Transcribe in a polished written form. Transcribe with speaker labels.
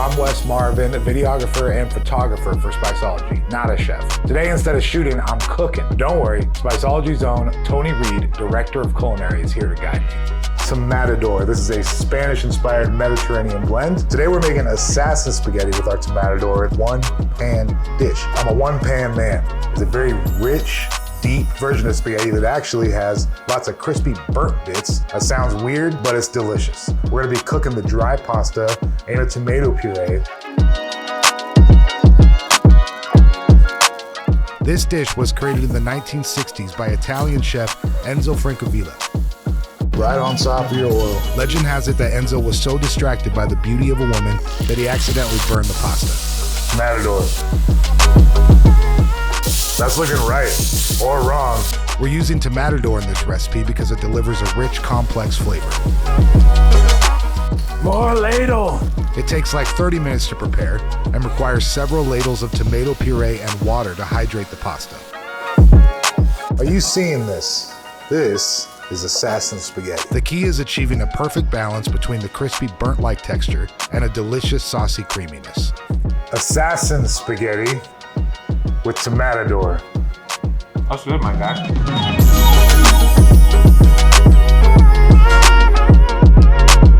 Speaker 1: I'm Wes Marvin, a videographer and photographer for Spiceology, not a chef. Today, instead of shooting, I'm cooking. Don't worry, Spiceology's own Tony Reed, director of Culinary, is here to guide me. Tomatador. This is a Spanish-inspired Mediterranean blend. Today we're making assassin spaghetti with our Tomatador one-pan dish. I'm a one-pan man. It's a very rich, deep version of spaghetti that actually has lots of crispy burnt bits. That sounds weird, but it's delicious. We're gonna be cooking the dry pasta in a tomato puree. This dish was created in the 1960s by Italian chef Enzo Francavilla. Right on top of your oil. Legend has it that Enzo was so distracted by the beauty of a woman that he accidentally burned the pasta. Matador. That's looking right, or wrong. We're using Tomatador in this recipe because it delivers a rich, complex flavor. More ladle! It takes like 30 minutes to prepare and requires several ladles of tomato puree and water to hydrate the pasta. Are you seeing this? This is assassin spaghetti. The key is achieving a perfect balance between the crispy burnt-like texture and a delicious saucy creaminess. Assassin spaghetti with Tomatador.
Speaker 2: That's good, my guy.